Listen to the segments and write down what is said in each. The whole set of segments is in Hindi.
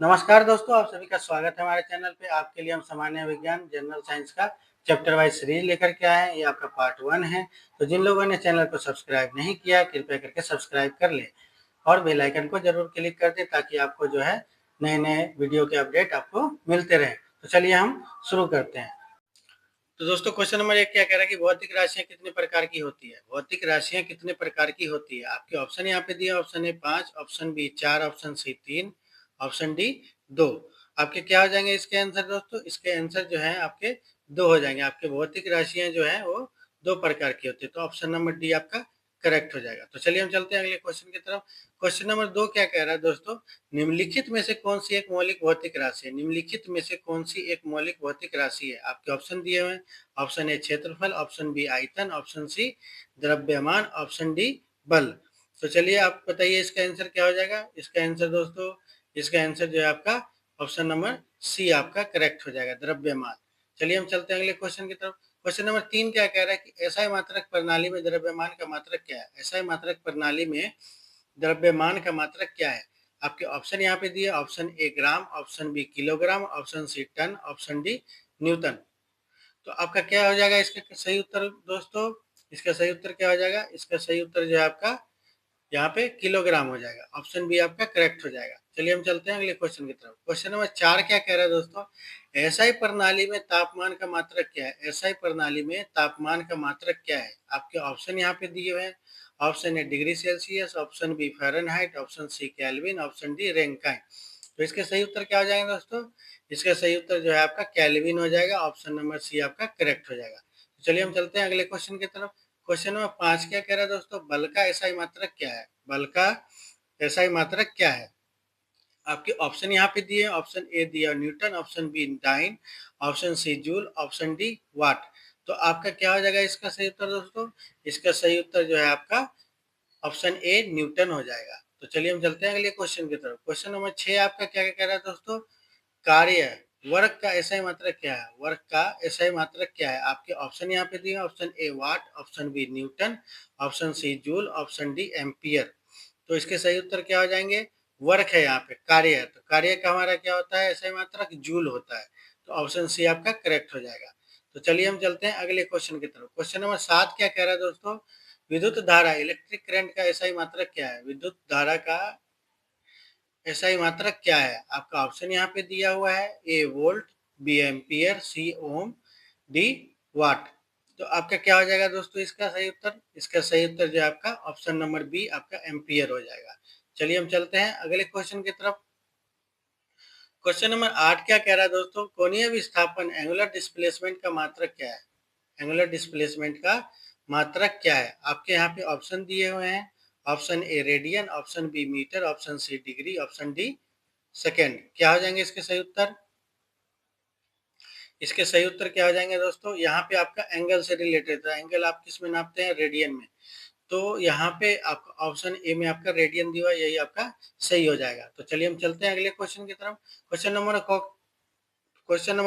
नमस्कार दोस्तों, आप सभी का स्वागत है हमारे चैनल पे। आपके लिए हम सामान्य विज्ञान जनरल साइंस का चैप्टर वाइज सीरीज लेकर के आए हैं। ये आपका पार्ट 1 है। तो जिन लोगों ने चैनल को सब्सक्राइब नहीं किया, कृपया करके सब्सक्राइब कर लें और बेल आइकन को जरूर क्लिक कर दें ताकि आपको जो है नए नए वीडियो के अपडेट आपको मिलते रहे। तो चलिए हम शुरू करते हैं। तो दोस्तों, क्वेश्चन नंबर 1 क्या कह रहा है कि भौतिक राशियां कितने प्रकार की होती है। भौतिक राशियां कितने प्रकार की होती है। आपके ऑप्शन यहाँ पे दिए, option A 5, option B 4, option C 3, option D 2। आपके क्या हो जाएंगे इसके आंसर दोस्तों? इसके आंसर जो है आपके 2 हो जाएंगे। आपके भौतिक राशियां जो है वो 2 प्रकार की होती है। तो ऑप्शन नंबर डी आपका करेक्ट हो जाएगा। तो चलिए हम चलते हैं अगले क्वेश्चन की तरफ। क्वेश्चन नंबर 2 क्या कह रहा है दोस्तों? निम्नलिखित में से कौन सी एक मौलिक भौतिक राशि है। निम्नलिखित में से कौन सी एक मौलिक भौतिक राशि है। आपके ऑप्शन दिए हुए हैं। ऑप्शन ए क्षेत्रफल, ऑप्शन बी आयतन, ऑप्शन सी द्रव्यमान, ऑप्शन डी बल। तो चलिए आप बताइए इसका आंसर क्या हो जाएगा। इसका आंसर दोस्तों, इसका आंसर जो है आपका ऑप्शन नंबर सी आपका करेक्ट हो जाएगा, द्रव्यमान। चलिए हम चलते हैं अगले क्वेश्चन की तरफ। क्वेश्चन नंबर 3 क्या कह रहा है कि एसआई मात्रक प्रणाली में द्रव्यमान का मात्रक क्या है। एसआई मात्रक प्रणाली में द्रव्यमान का मात्रक क्या है। आपके ऑप्शन यहाँ पे दिए, option A gram, option B kilogram, option C ton, option D newton. तो आपका क्या हो जाएगा इसका सही उत्तर दोस्तों? इसका सही उत्तर क्या हो जाएगा? इसका सही उत्तर जो है आपका यहाँ पे किलोग्राम हो जाएगा। ऑप्शन बी आपका करेक्ट हो जाएगा। चलिए हम चलते हैं अगले क्वेश्चन की तरफ। क्वेश्चन नंबर 4 क्या कह रहा है दोस्तों? एसआई प्रणाली में तापमान का मात्रक क्या है। एसआई प्रणाली में तापमान का मात्रक क्या है। आपके ऑप्शन यहाँ पे दिए हुए हैं। Option A degree Celsius, option B Fahrenheit, option C Kelvin, option D Rankine. तो इसके सही उत्तर क्या हो जाएगा दोस्तों? इसका सही उत्तर जो है आपका केल्विन हो जाएगा। ऑप्शन नंबर सी आपका करेक्ट हो जाएगा। तो चलिए हम चलते हैं अगले क्वेश्चन की तरफ। क्वेश्चन नंबर 5 क्या कह रहा है दोस्तों? बल का एसआई मात्रक क्या है। बल का एसआई मात्रक क्या है। आपके ऑप्शन यहाँ पे दिए, ऑप्शन ए दिया newton, option B dyne, option C joule, option D watt. तो आपका क्या हो जाएगा इसका सही उत्तर दोस्तों? इसका सही उत्तर जो है आपका ऑप्शन ए न्यूटन हो जाएगा। तो चलिए हम चलते हैं अगले क्वेश्चन की तरफ। क्वेश्चन नंबर 6 आपका क्या कह रहा है दोस्तों? कार्य वर्क का एसआई मात्रक क्या है। वर्क का एसआई मात्रक क्या है। आपके ऑप्शन यहाँ पे दिए, option A watt, option B newton, option C joule, option D ampere. तो इसके सही उत्तर क्या हो जाएंगे? वर्क है, यहाँ पे कार्य है। तो कार्य का हमारा क्या होता है एसआई मात्रक? जूल होता है। तो ऑप्शन सी आपका करेक्ट हो जाएगा। तो चलिए हम चलते हैं अगले क्वेश्चन की तरफ। क्वेश्चन नंबर 7 क्या कह रहा है दोस्तों? विद्युत धारा इलेक्ट्रिक करंट का एसआई मात्रक क्या है। विद्युत धारा का एसआई मात्रक क्या है। आपका ऑप्शन यहाँ पे दिया हुआ है, ए वोल्ट, बी एम्पियर, सी ओम, डी वाट। तो आपका क्या हो जाएगा दोस्तों इसका सही उत्तर? इसका सही उत्तर जो है आपका ऑप्शन नंबर बी आपका एम्पियर हो जाएगा। चलिए हम चलते हैं अगले क्वेश्चन की तरफ। क्वेश्चन नंबर 8 क्या कह रहा है दोस्तों? कोणीय विस्थापन एंगुलर डिस्प्लेसमेंट का मात्रक क्या है। एंगुलर डिस्प्लेसमेंट का मात्रक क्या है। आपके यहाँ पे ऑप्शन दिए हुए हैं। Option A radian, option B metre, option C degree, option D second. क्या हो जाएंगे इसके सही उत्तर? इसके सही उत्तर क्या हो जाएंगे दोस्तों? यहाँ पे आपका एंगल से रिलेटेड था। एंगल आप किस में नापते हैं? रेडियन में। तो यहाँ पे आपका ऑप्शन ए में आपका रेडियन दिया, यही आपका सही हो जाएगा। तो चलिए हम चलते हैं अगले क्वेश्चन की तरफ। क्वेश्चन नंबर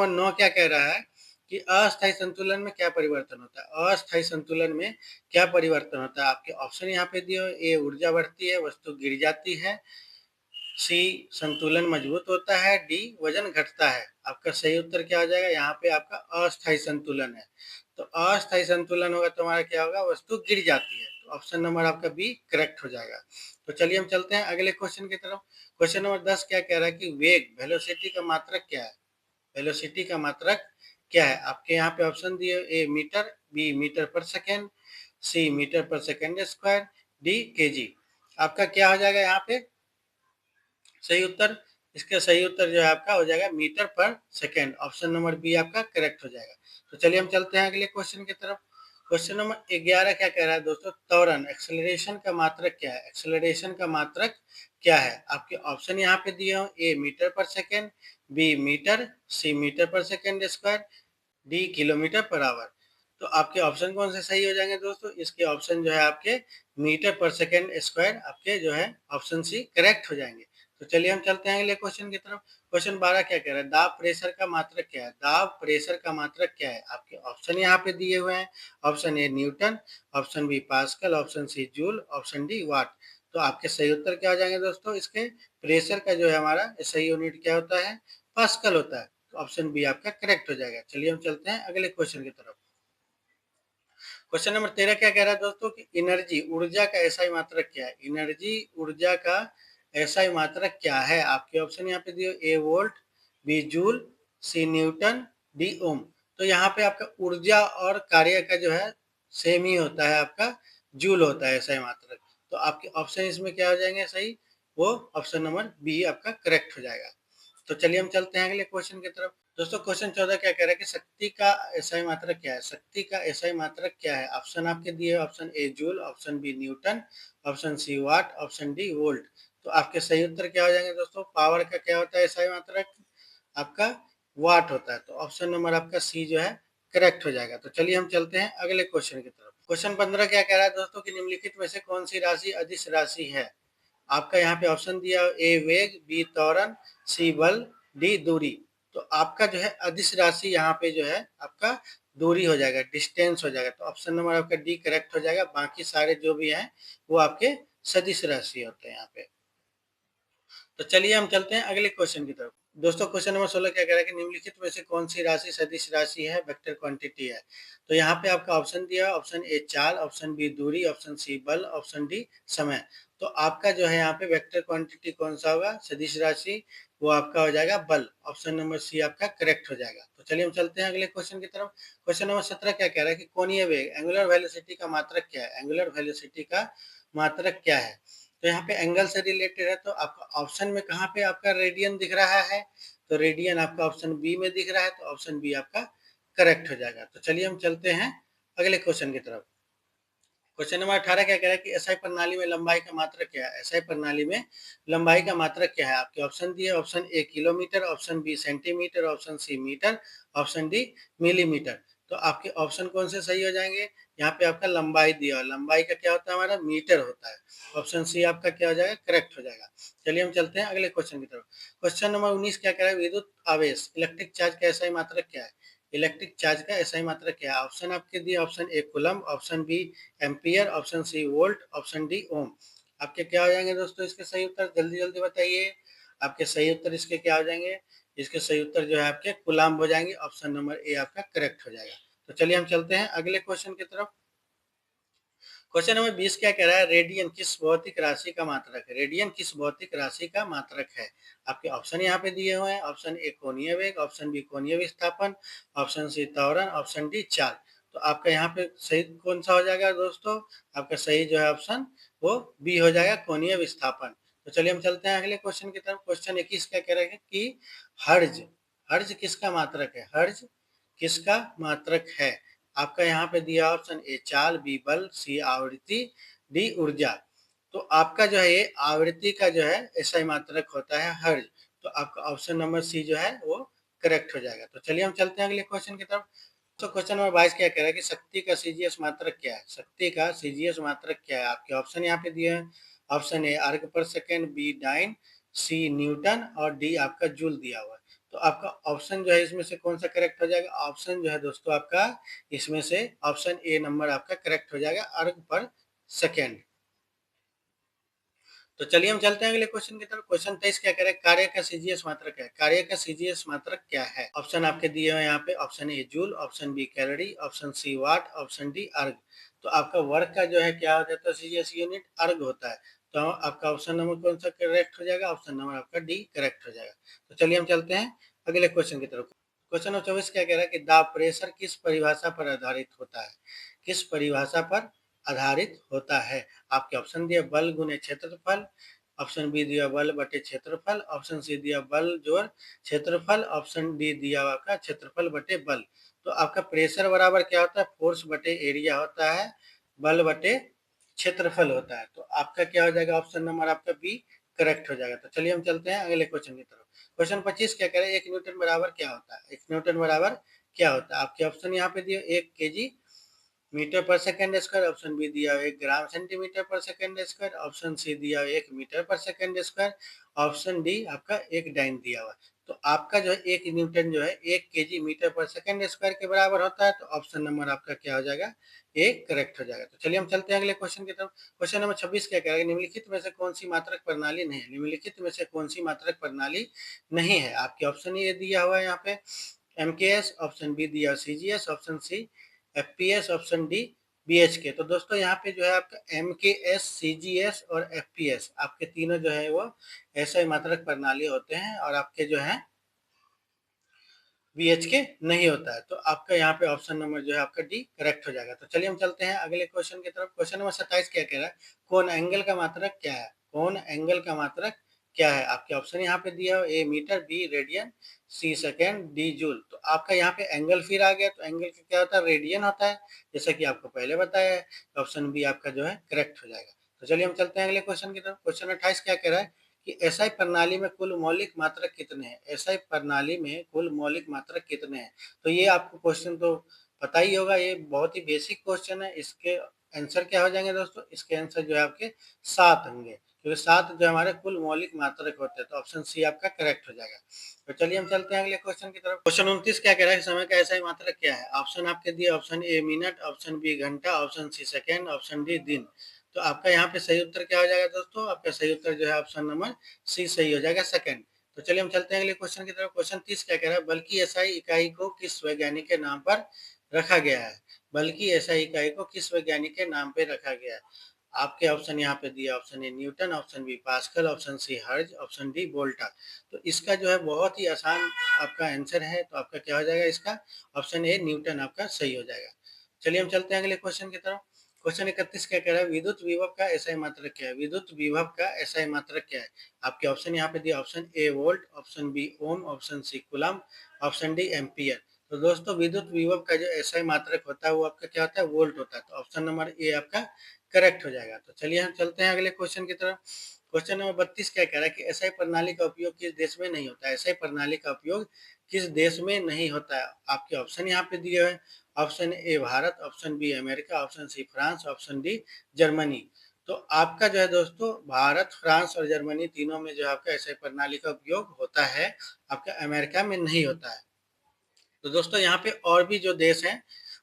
9 क्या कह रहा है कि अस्थायी संतुलन में क्या परिवर्तन होता है। अस्थायी संतुलन में क्या परिवर्तन होता है। आपके ऑप्शन यहाँ पे दिए, ए ऊर्जा बढ़ती है, वस्तु गिर जाती है, सी संतुलन मजबूत होता है, डी वजन घटता है। आपका सही उत्तर क्या हो जाएगा? यहाँ पे आपका अस्थायी संतुलन है। तो अस्थायी संतुलन होगा तो हमारा क्या होगा? वस्तु गिर जाती है। तो ऑप्शन नंबर आपका बी करेक्ट हो जाएगा। तो चलिए हम चलते हैं अगले क्वेश्चन की तरफ। क्वेश्चन नंबर 10 क्या कह रहा है कि वेग वेलोसिटी का मात्रक क्या है। वेलोसिटी का मात्रक क्या है। आपके यहाँ पे ऑप्शन दिए, ए मीटर, बी मीटर पर सेकेंड, सी मीटर पर सेकेंड स्क्वायर, डी केजी। आपका क्या हो जाएगा यहाँ पे सही उत्तर? इसका सही उत्तर जो है आपका हो जाएगा मीटर पर सेकेंड। ऑप्शन नंबर बी आपका करेक्ट हो जाएगा। तो चलिए हम चलते हैं अगले क्वेश्चन की तरफ। क्वेश्चन नंबर 11 क्या कह रहा है दोस्तों? त्वरण एक्सेलरेशन का मात्रक क्या है। एक्सेलरेशन का मात्रक क्या है। आपके ऑप्शन यहाँ पे दिए हो, ए मीटर पर सेकेंड, बी मीटर, सी मीटर पर second square, D kilometre per hour. तो आपके ऑप्शन कौन से सही हो जाएंगे दोस्तों? इसके ऑप्शन जो है आपके मीटर पर सेकेंड स्क्वायर आपके जो है ऑप्शन सी करेक्ट हो जाएंगे। तो चलिए हम चलते हैं अगले क्वेश्चन की तरफ। क्वेश्चन 12 क्या कह रहा है? दाब प्रेशर का मात्रक क्या है। दाब प्रेशर का मात्रक क्या है। आपके ऑप्शन यहाँ पे दिए हुए हैं। Option A newton, option B pascal, option C joule, option D watt. तो आपके सही उत्तर क्या हो जाएंगे दोस्तों? इसके प्रेशर का जो है हमारा सही यूनिट क्या होता है? पास्कल होता है। तो ऑप्शन बी आपका करेक्ट हो जाएगा। चलिए हम चलते हैं अगले क्वेश्चन की तरफ। क्वेश्चन नंबर 13 क्या कह रहा है दोस्तों कि एनर्जी ऊर्जा का एसआई मात्रक क्या है? एनर्जी ऊर्जा का एसआई मात्रक क्या है? आपके ऑप्शन यहाँ पे दिए ए वोल्ट, बी जूल, सी न्यूटन, डी ओम। तो यहाँ पे आपका ऊर्जा और कार्य का जो है सेम ही होता है, आपका जूल होता है एसआई मात्रक। तो आपके ऑप्शन इसमें क्या हो जाएंगे सही? वो ऑप्शन नंबर बी आपका करेक्ट हो जाएगा। तो चलिए हम चलते हैं अगले क्वेश्चन की तरफ। दोस्तों क्वेश्चन 14 क्या कह रहा है कि शक्ति का एसआई मात्रक क्या है? शक्ति का एसआई मात्रक क्या है? ऑप्शन आपके दिए, option A joule, option B newton, option C watt, option D volt. तो आपके सही उत्तर क्या हो जाएंगे दोस्तों? पावर का क्या होता है एसआई मात्रक? आपका वाट होता है। तो ऑप्शन नंबर आपका सी जो है करेक्ट हो जाएगा। तो चलिए हम चलते हैं अगले क्वेश्चन की तरफ। क्वेश्चन 15 क्या कह रहा है दोस्तों कि निम्नलिखित में से कौन सी राशि अदिश राशि है? आपका यहाँ पे ऑप्शन दिया ए वेग, बी त्वरण, सी बल, डी दूरी। तो आपका जो है अदिश राशि यहाँ पे जो है आपका दूरी हो जाएगा, डिस्टेंस हो जाएगा। तो ऑप्शन नंबर आपका डी करेक्ट हो जाएगा। बाकी सारे जो भी हैं वो आपके सदिश राशि होते हैं यहाँ पे। तो चलिए हम चलते हैं अगले क्वेश्चन की तरफ। दोस्तों क्वेश्चन नंबर 16 क्या कह रहा है कि निम्नलिखित में से कौन सी राशि सदिश राशि है, वेक्टर क्वांटिटी है? तो यहाँ पे आपका ऑप्शन दिया, ऑप्शन ए चाल, ऑप्शन बी दूरी, ऑप्शन सी बल, ऑप्शन डी समय। तो आपका जो है यहाँ पे वेक्टर क्वांटिटी कौन सा होगा सदिश राशि? वो आपका हो जाएगा बल। ऑप्शन नंबर सी आपका करेक्ट हो जाएगा। तो चलिए हम चलते हैं अगले क्वेश्चन की तरफ। क्वेश्चन नंबर 17 क्या कह रहा है कि कोणीय वेग एंगुलर वेलोसिटी का मात्रक क्या है? एंगुलर वेलोसिटी का मात्रक क्या है? तो यहाँ पे एंगल से रिलेटेड है। तो आपका ऑप्शन में कहाँ पे आपका रेडियन दिख रहा है? तो रेडियन आपका ऑप्शन बी में दिख रहा है। तो ऑप्शन बी आपका करेक्ट हो जाएगा। तो चलिए हम चलते हैं अगले क्वेश्चन की तरफ। क्वेश्चन नंबर 18 क्या कह रहा है कि एसआई प्रणाली में लंबाई का मात्रक क्या है? एसआई प्रणाली में लंबाई का मात्रक क्या है? आपके ऑप्शन दिए, option A kilometre, option B centimetre, option C metre, option D millimetre. तो आपके ऑप्शन कौन से सही हो जाएंगे? यहाँ पे आपका लंबाई दिया और लंबाई का क्या होता है हमारा? मीटर होता है। ऑप्शन सी आपका क्या हो जाएगा? करेक्ट हो जाएगा। चलिए हम चलते हैं अगले क्वेश्चन की तरफ। क्वेश्चन नंबर 19 क्या कह रहा है विद्युत आवेश इलेक्ट्रिक चार्ज का एसआई मात्रक क्या है? इलेक्ट्रिक चार्ज का एसआई मात्रक क्या है? ऑप्शन आपके दिए, option A coulomb, option B ampere, option C volt, option D ohm. आपके क्या हो जाएंगे दोस्तों इसके सही उत्तर? जल्दी जल्दी बताइए। आपके सही उत्तर इसके क्या हो जाएंगे? इसके सही उत्तर जो है आपके कूलम्ब हो जाएंगे। ऑप्शन नंबर ए आपका करेक्ट हो जाएगा। तो चलिए हम चलते हैं अगले क्वेश्चन की तरफ। क्वेश्चन नंबर 20 क्या कह रहा है रेडियन किस भौतिक राशि का मात्रक है? रेडियन किस भौतिक राशि का मात्रक है? आपके ऑप्शन यहाँ पे दिए हुए हैं, ऑप्शन ए कोणीय वेग, ऑप्शन बी कोणीय विस्थापन, ऑप्शन सी त्वरण, ऑप्शन डी चाल। तो आपका यहाँ पे सही कौन सा हो जाएगा दोस्तों? आपका सही जो है ऑप्शन वो बी हो जाएगा, कोणीय विस्थापन। तो चलिए हम चलते हैं अगले क्वेश्चन की तरफ। क्वेश्चन 21 क्या कह रहे हैं कि हर्ज हर्ज किसका मात्रक है? हर्ज किसका मात्रक है? आपका यहाँ पे दिया ऑप्शन ए चाल, बी बल, सी आवृत्ति, डी ऊर्जा। तो आपका जो है ये आवृत्ति का जो है एसआई मात्रक होता है हर्ज। तो आपका ऑप्शन नंबर सी जो है वो करेक्ट हो जाएगा। तो चलिए हम चलते हैं अगले क्वेश्चन की तरफ। तो क्वेश्चन नंबर 22 क्या कह रहा है कि शक्ति का सीजीएस मात्रक क्या है? शक्ति का सीजीएस मात्रक क्या है? आपके ऑप्शन यहाँ पे दिए हैं, ऑप्शन ए अर्ग पर सेकेंड, बी डाइन, सी न्यूटन और डी आपका जूल दिया हुआ है। तो आपका ऑप्शन जो है इसमें से कौन सा करेक्ट हो जाएगा? ऑप्शन जो है दोस्तों आपका इसमें से ऑप्शन ए नंबर आपका करेक्ट हो जाएगा, अर्ग पर सेकेंड। तो चलिए हम चलते हैं अगले क्वेश्चन की तरफ। क्वेश्चन 23 क्या कह रहा है कार्य का सीजीएस मात्रक है? कार्य का सीजीएस मात्रक क्या है? ऑप्शन आपके दिए हुए यहाँ पे, option A joule, option B calorie, option C watt, option D erg. तो आपका वर्क का जो है क्या हो जाता है सीजीएस यूनिट? अर्ग होता है। तो आपका ऑप्शन नंबर कौन सा करेक्ट हो जाएगा? ऑप्शन नंबर आपका डी करेक्ट हो जाएगा। तो चलिए हम चलते हैं अगले क्वेश्चन की तरफ। क्वेश्चन नंबर 24 क्या कह रहा है कि दाब प्रेशर किस परिभाषा पर आधारित होता है? किस परिभाषा पर आधारित होता है? आपके ऑप्शन दिए बल गुने क्षेत्रफल, ऑप्शन बी दिया बल बटे क्षेत्रफल, ऑप्शन सी दिया बल जोड़ क्षेत्रफल, ऑप्शन डी दिया आपका क्षेत्रफल बटे बल। तो आपका प्रेशर बराबर क्या होता है? फोर्स बटे एरिया होता है, बल बटे क्षेत्रफल होता है। तो आपका क्या हो जाएगा? ऑप्शन नंबर आपका बी करेक्ट हो जाएगा। तो चलिए हम चलते हैं अगले क्वेश्चन की तरफ। क्वेश्चन 25 क्या कह रहे हैं 1 न्यूटन बराबर क्या होता है? 1 न्यूटन बराबर क्या होता है? आपके ऑप्शन यहाँ पे दिए 1 केजी मीटर पर सेकंड स्क्वायर, ऑप्शन बी दिया 1 ग्राम सेंटीमीटर पर सेकंड स्क्वायर, ऑप्शन सी दिया 1 मीटर पर सेकंड स्क्वायर, ऑप्शन डी आपका 1 डाइन दिया हुआ है। तो आपका जो है 1 न्यूटन जो है 1 केजी मीटर पर सेकंड स्क्वायर के बराबर होता है। तो ऑप्शन नंबर आपका क्या हो जाएगा, ए करेक्ट हो जाएगा। तो चलिए हम चलते हैं अगले क्वेश्चन की तरफ। क्वेश्चन नंबर 26 क्या कह रहा है, निम्नलिखित में से कौन सी मात्रक प्रणाली नहीं है। निम्नलिखित में से कौन सी मात्रक प्रणाली नहीं है। आपके ऑप्शन ये दिया हुआ है यहाँ पे एमकेएस, ऑप्शन बी दिया CGS, option C FPS, option D BHK. तो दोस्तों यहाँ पे जो है आपका एमकेएस, सीजीएस और एफपीएस आपके तीनों जो है वो ऐसे मात्रक प्रणाली होते हैं और आपके जो है बीएचके नहीं होता है। तो आपका यहाँ पे ऑप्शन नंबर जो है आपका डी करेक्ट हो जाएगा। तो चलिए हम चलते हैं अगले क्वेश्चन की तरफ। क्वेश्चन नंबर 27 क्या कह रहा है, कोण एंगल का मात्रक क्या है। कोण एंगल का मात्रक क्या है। आपके ऑप्शन यहाँ पे दिया हो ए मीटर, बी रेडियन, सी सेकेंड, डी जूल। तो आपका यहाँ पे एंगल फिर आ गया। तो एंगल का क्या होता है, रेडियन होता है, जैसा कि आपको पहले बताया है। ऑप्शन बी आपका जो है करेक्ट हो जाएगा। तो चलिए हम चलते हैं अगले क्वेश्चन की तरफ। क्वेश्चन 28 क्या कह रहा है कि एसआई प्रणाली में कुल मौलिक मात्रक कितने हैं। एसआई प्रणाली में कुल मौलिक मात्रक कितने हैं। तो ये आपको क्वेश्चन तो पता ही होगा, ये बहुत ही बेसिक क्वेश्चन है। इसके आंसर क्या हो जाएंगे दोस्तों, इसके आंसर जो है आपके 7 होंगे, क्योंकि 7 जो हमारे कुल मौलिक मात्रक होते हैं। तो ऑप्शन सी आपका करेक्ट हो जाएगा। तो चलिए हम चलते हैं अगले क्वेश्चन की तरफ। क्वेश्चन 29 क्या कह रहा है, समय का एसआई मात्रक क्या है। ऑप्शन आपके दिए, option A minute, option B घंटा, option C second, option D दिन। तो आपका यहाँ पे सही उत्तर क्या हो जाएगा दोस्तों, आपका सही उत्तर जो है ऑप्शन नंबर सी सही हो जाएगा, सेकंड। तो चलिए हम चलते हैं अगले क्वेश्चन की तरफ। क्वेश्चन 30 क्या कह रहा है, बल्कि एसआई इकाई को किस वैज्ञानिक के नाम पर रखा गया है। बल्कि एसआई इकाई को किस वैज्ञानिक के नाम पे रखा गया है। आपके ऑप्शन यहाँ पे दिया, option A newton, option B pascal, option C hertz, option D वोल्टा। तो इसका जो है बहुत ही आसान आपका आंसर है। तो आपका क्या हो जाएगा, इसका ऑप्शन ए न्यूटन आपका सही हो जाएगा। चलिए हम चलते हैं अगले क्वेश्चन की तरफ। क्वेश्चन 31 क्या कह रहा है, विद्युत विभव का एसआई मात्रक क्या है। विद्युत विभव का एसआई मात्रक क्या है। आपके ऑप्शन यहाँ पे दिया, option A volt, option B ohm, option C coulomb, option D ampere. तो दोस्तों विद्युत विभव का जो एसआई मात्रक होता है वो आपका क्या होता है, वोल्ट होता है। तो ऑप्शन नंबर ए आपका करेक्ट हो जाएगा। तो चलिए हम चलते हैं अगले क्वेश्चन की तरफ। क्वेश्चन नंबर 32 क्या कह रहा है कि एसआई प्रणाली का उपयोग किस देश में नहीं होता है। एसआई प्रणाली का उपयोग किस देश में नहीं होता है। आपके ऑप्शन यहाँ पे दिए हुए हैं, option A Bharat, option B America, option C France, option D Germany. तो आपका जो है दोस्तों भारत, फ्रांस और जर्मनी तीनों में जो है आपका एसआई प्रणाली का उपयोग होता है, आपका अमेरिका में नहीं होता है। तो दोस्तों यहाँ पे और भी जो देश हैं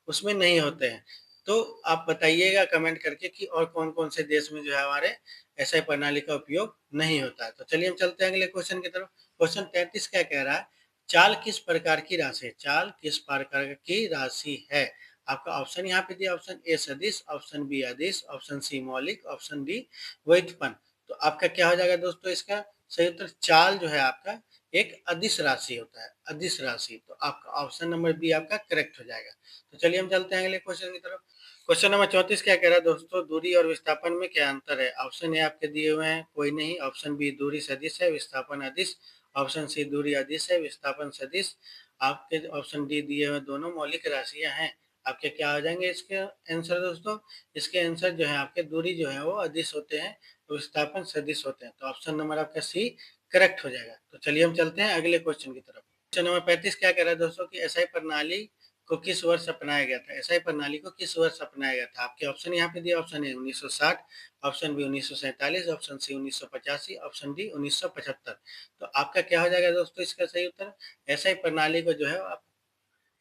उसमें नहीं होते हैं। तो आप बताइएगा कमेंट करके कि और कौन कौन से देश में जो है हमारे एसआई प्रणाली का उपयोग नहीं होता है। तो चलिए हम चलते हैं अगले क्वेश्चन की तरफ। क्वेश्चन 33 क्या कह रहा है, चाल किस प्रकार की राशि है। चाल किस प्रकार की राशि है। आपका ऑप्शन यहाँ पे दिया, ऑप्शन ए सदिश, ऑप्शन बी अदिश, ऑप्शन सी मौलिक, ऑप्शन डी व्युत्पन्न। तो आपका क्या हो जाएगा दोस्तों, इसका सही उत्तर चाल जो है आपका एक अदिश राशि होता है, अदिश राशि। तो आपका ऑप्शन नंबर बी आपका करेक्ट हो जाएगा। तो चलिए हम चलते हैं अगले क्वेश्चन की तरफ। क्वेश्चन नंबर 34 क्या कह रहा है दोस्तों, दूरी और विस्थापन में क्या अंतर है। ऑप्शन ए आपके दिए हुए हैं कोई नहीं, ऑप्शन बी दूरी सदिश है, विस्थापन अदिश, ऑप्शन सी दूरी अदिश है, विस्थापन सदिश। आपके ऑप्शन डी दिए हुए दोनों मौलिक राशियां हैं। आपके क्या हो जाएंगे इसके आंसर दोस्तों, इसके आंसर जो है आपके दूरी जो है वो अदिश होते हैं, विस्थापन सदिश होते हैं। तो ऑप्शन नंबर आपका सी करेक्ट हो जाएगा। तो चलिए हम चलते हैं अगले क्वेश्चन की तरफ। क्वेश्चन नंबर 35 क्या कह रहा है दोस्तों कि एसआई प्रणाली को किस वर्ष अपनाया गया था। एसआई प्रणाली को किस वर्ष अपनाया गया था। आपके ऑप्शन यहाँ पे दिया, option A 1960, option B 1947, option C 1985, option D 1975। तो आपका क्या हो जाएगा दोस्तों, इसका सही उत्तर एसआई प्रणाली को जो है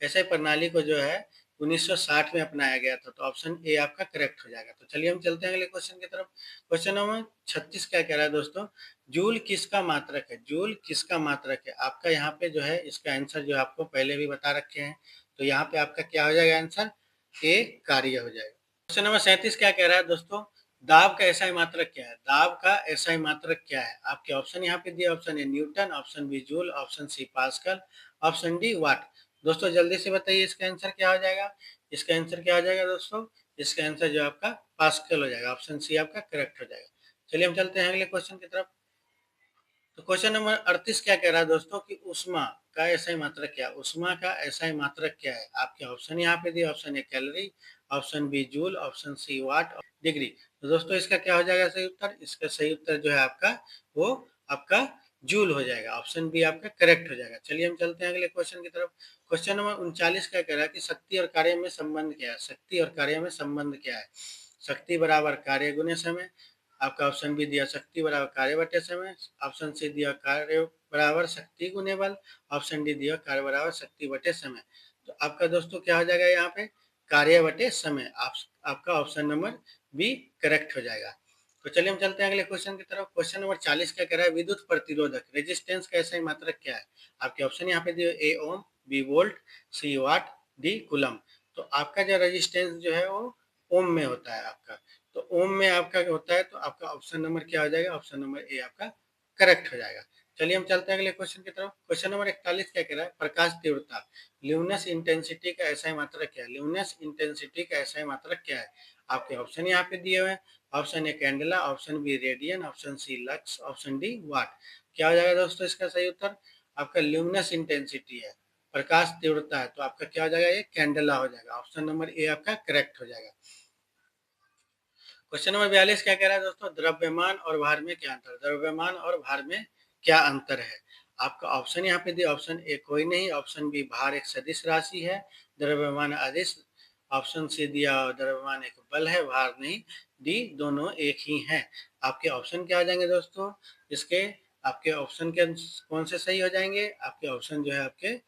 एसआई प्रणाली को जो है 1960 में अपनाया गया था। तो ऑप्शन ए आपका करेक्ट हो जाएगा। तो चलिए हम चलते हैं अगले क्वेश्चन की तरफ। क्वेश्चन नंबर 36 क्या कह रहा है दोस्तों, जूल किसका मात्रक है। जूल किसका मात्रक है। आपका यहाँ पे जो है इसका आंसर जो आपको पहले भी बता रखे हैं। तो यहाँ पे आपका क्या हो जाएगा आंसर, ए कार्य हो जाएगा। क्वेश्चन नंबर 37 क्या कह रहा है दोस्तों, दाब का एसआई मात्रक क्या है। दाब का एसआई मात्रक क्या है। आपके ऑप्शन यहाँ पे दिए, option A newton, option B joule, option C pascal, option D watt. दोस्तों जल्दी से बताइए इसका आंसर क्या हो जाएगा। इसका आंसर क्या हो जाएगा दोस्तों, इसका आंसर जो आपका पास्कल हो जाएगा। ऑप्शन सी आपका करेक्ट हो जाएगा। चलिए हम चलते हैं अगले क्वेश्चन की तरफ। तो क्वेश्चन नंबर 38 क्या कह रहा है दोस्तों कि उष्मा का एसआई मात्रक क्या है। उष्मा का एसआई मात्रक क्या है। आपके ऑप्शन यहाँ पे दिए, option A calorie, option B joule, option C watt, degree. तो दोस्तों इसका क्या हो जाएगा सही उत्तर, इसका सही उत्तर जो है आपका वो आपका जूल हो जाएगा। ऑप्शन बी आपका करेक्ट हो जाएगा। चलिए हम चलते हैं अगले क्वेश्चन की तरफ। क्वेश्चन नंबर 39 क्या कह रहा है कि शक्ति और कार्य में संबंध क्या है। शक्ति और कार्य में संबंध क्या है। शक्ति बराबर कार्य गुने समय, आपका ऑप्शन बी दिया शक्ति बराबर कार्य बटे समय, ऑप्शन सी दिया कार्य बराबर शक्ति गुने बल, ऑप्शन डी दिया कार्य बराबर शक्ति बटे समय। तो आपका दोस्तों क्या हो जाएगा यहाँ पे कार्य बटे समय, आपका ऑप्शन नंबर बी करेक्ट हो जाएगा। तो चलिए हम चलते हैं अगले क्वेश्चन की तरफ। क्वेश्चन नंबर 40 क्या कह रहा है, विद्युत प्रतिरोधक रेजिस्टेंस का ऐसा मात्रक क्या है। आपके ऑप्शन यहाँ पे दिए ए ओम, बी वोल्ट, सी वाट, डी कूलम। तो आपका जो रेजिस्टेंस जो है वो ओम में होता है आपका, तो ओम में आपका होता है, तो आपका ऑप्शन नंबर क्या हो जाएगा, ऑप्शन नंबर ए आपका करेक्ट हो जाएगा। चलिए हम चलते हैं अगले क्वेश्चन की तरफ। क्वेश्चन नंबर 41 क्या कह रहा है, प्रकाश तीव्रता ल्यूमिनस इंटेंसिटी का ऐसा मात्रक क्या है। ल्यूमिनस इंटेंसिटी का ऐसा मात्रक क्या है। आपके ऑप्शन यहाँ पे दिए हुए हैं, option A candela, option B radian, option C lux, option D watt. क्या हो जाएगा दोस्तों इसका सही उत्तर, आपका ल्यूमिनस इंटेंसिटी है, प्रकाश तीव्रता है, तो आपका क्या हो जाएगा ये कैंडेला हो जाएगा। ऑप्शन नंबर ए आपका करेक्ट हो जाएगा। क्वेश्चन नंबर 42 क्या कह रहा है दोस्तों, द्रव्यमान और भार में क्या अंतर। द्रव्यमान और भार में क्या अंतर है। आपका ऑप्शन यहाँ पे दिया, ऑप्शन ए कोई नहीं, ऑप्शन बी भार एक सदिश राशि है, द्रव्यमान अदिश, ऑप्शन सी दिया द्रव्यमान एक बल है, भार नहीं, डी दोनों एक ही हैं। आपके ऑप्शन क्या आ जाएंगे दोस्तों इसके, आपके ऑप्शन के कौन से सही हो जाएंगे, आपके ऑप्शन जो है आपके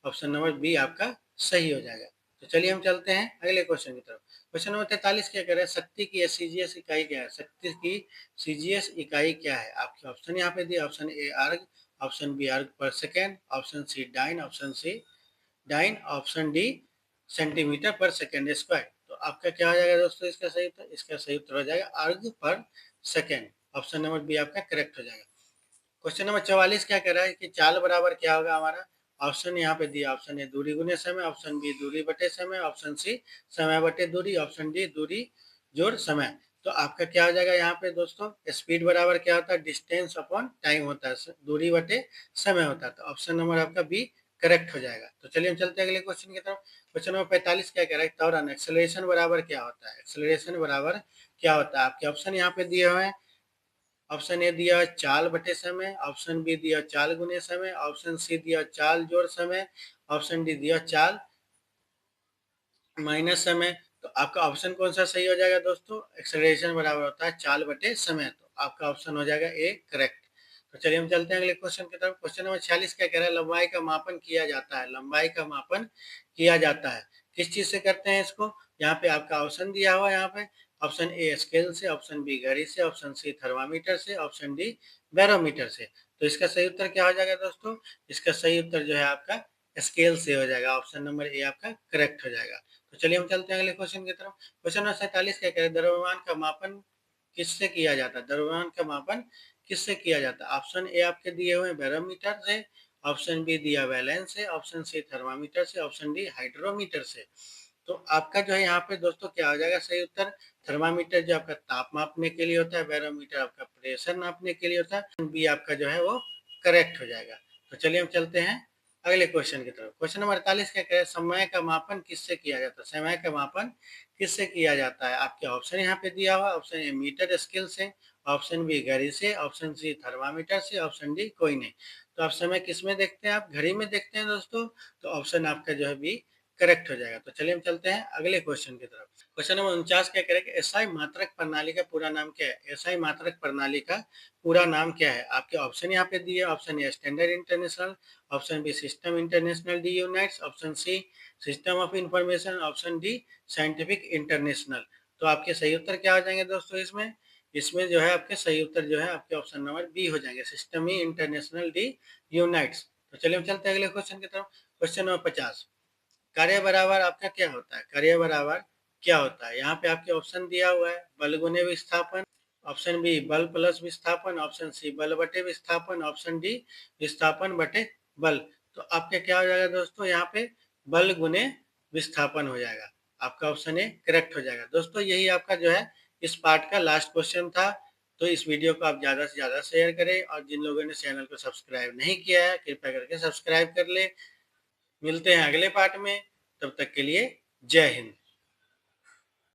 ऑप्शन नंबर बी आपका सही हो जाएगा। तो चलिए हम चलते हैं अगले क्वेश्चन की तरफ। क्वेश्चन नंबर 43 क्या कह रहा है, शक्ति की सीजीएस इकाई क्या है। शक्ति की सीजीएस इकाई क्या है। आपके ऑप्शन यहाँ पे दिए, ऑप्शन ए अर्ग, option B erg per second, option C dyne, option C dyne, option D centimetre per second square. तो आपका क्या हो जाएगा दोस्तों इसका सही उत्तर, इसका सही उत्तर हो जाएगा अर्ग per second. Option number B आपका करेक्ट हो जाएगा। क्वेश्चन नंबर 44 क्या कह रहा है कि चाल बराबर क्या होगा हमारा। ऑप्शन यहाँ पे दिया, ऑप्शन ए दूरी गुने समय, ऑप्शन बी दूरी बटे समय, ऑप्शन सी समय बटे दूरी, ऑप्शन डी दूरी जोड़ समय। तो आपका क्या हो जाएगा यहाँ पे दोस्तों, स्पीड बराबर क्या होता है, डिस्टेंस अपॉन टाइम होता है, दूरी बटे समय होता है। तो ऑप्शन नंबर आपका बी करेक्ट हो जाएगा। तो चलिए हम चलते हैं अगले क्वेश्चन की तरफ। क्वेश्चन नंबर 45 क्या कह रहा है, त्वरण एक्सेलरेशन बराबर क्या होता है। एक्सेलरेशन बराबर क्या होता है। आपके ऑप्शन यहाँ पे दिए हुए हैं, ऑप्शन ए दिया चाल बटे समय, ऑप्शन बी दिया चाल गुने समय, ऑप्शन सी दिया चाल जोड़ समय, ऑप्शन डी दिया चाल माइनस समय। तो आपका ऑप्शन कौन सा सही हो जाएगा दोस्तों, एक्सेलरेशन बराबर होता है चाल बटे समय। तो आपका ऑप्शन हो जाएगा ए करेक्ट। तो चलिए हम चलते हैं अगले क्वेश्चन की तरफ। क्वेश्चन नंबर 46 क्या कह रहा है, लंबाई का मापन किया जाता है। लंबाई का मापन किया जाता है, किस चीज से करते हैं इसको। यहाँ पे आपका ऑप्शन दिया हुआ है, यहाँ पे ऑप्शन ए स्केल से, ऑप्शन बी घड़ी से, ऑप्शन सी थर्मामीटर से, ऑप्शन डी बैरोमीटर से। तो इसका सही उत्तर क्या हो जाएगा दोस्तों, इसका सही उत्तर जो है आपका स्केल से हो जाएगा। ऑप्शन नंबर ए आपका करेक्ट हो जाएगा। तो चलिए हम चलते हैं अगले क्वेश्चन की तरफ। क्वेश्चन नंबर 47 क्या कह रहे हैं, द्रव्यमान का मापन किससे किया जाता है। द्रव्यमान का मापन किससे किया जाता है। ऑप्शन ए आपके दिए हुए बैरोमीटर से, ऑप्शन बी दिया बैलेंस से, ऑप्शन सी थर्मामीटर से, ऑप्शन डी हाइड्रोमीटर से। तो आपका जो है यहाँ पे दोस्तों क्या हो जाएगा सही उत्तर, थर्मामीटर जो आपका ताप मापने के लिए होता है, बैरोमीटर आपका प्रेशर नापने के लिए होता है, बी आपका जो है वो करेक्ट हो जाएगा। तो चलिए हम चलते हैं अगले क्वेश्चन की तरफ। क्वेश्चन नंबर 48 क्या कह रहे हैं, समय का मापन किससे किया जाता है। समय का मापन किससे किया जाता है। आपके ऑप्शन यहाँ पे दिया हुआ, ऑप्शन ए मीटर स्केल से, ऑप्शन बी घड़ी से, ऑप्शन सी थर्मामीटर से, ऑप्शन डी कोई नहीं। तो आप समय किस में देखते हैं, आप घड़ी में देखते हैं दोस्तों। तो ऑप्शन आपका जो है बी करेक्ट हो जाएगा। तो चलिए हम चलते हैं अगले क्वेश्चन की तरफ। क्वेश्चन नंबर 49 क्या करेंगे, एसआई मात्रक प्रणाली का पूरा नाम क्या है। एसआई मात्रक प्रणाली का पूरा नाम क्या है। आपके ऑप्शन यहाँ पे दिए, option A standard international, option B system international de units, option C system of information, option D scientific international. तो आपके सही उत्तर क्या हो जाएंगे दोस्तों इसमें, इसमें जो है आपके सही उत्तर जो है आपके ऑप्शन नंबर बी हो जाएंगे, सिस्टम ही इंटरनेशनल डी यूनाइट्स। तो चलिए हम चलते हैं अगले क्वेश्चन की तरफ। क्वेश्चन नंबर 50, कार्य बराबर आपका क्या होता है। कार्य बराबर क्या होता है, यहाँ पे आपके ऑप्शन दिया हुआ है, बल गुने विस्थापन, ऑप्शन बी बल प्लस विस्थापन, ऑप्शन सी बल बटे विस्थापन, ऑप्शन डी विस्थापन बटे बल। तो आपके क्या हो जाएगा दोस्तों, यहाँ पे बल गुने विस्थापन हो जाएगा। आपका ऑप्शन ए करेक्ट हो जाएगा। दोस्तों यही आपका जो है इस पार्ट का लास्ट क्वेश्चन था। तो इस वीडियो को आप ज़्यादा से ज़्यादा शेयर करें, और जिन लोगों ने चैनल को सब्सक्राइब नहीं किया है कृपया करके सब्सक्राइब कर ले। मिलते हैं अगले पार्ट में, तब तक के लिए जय हिंद।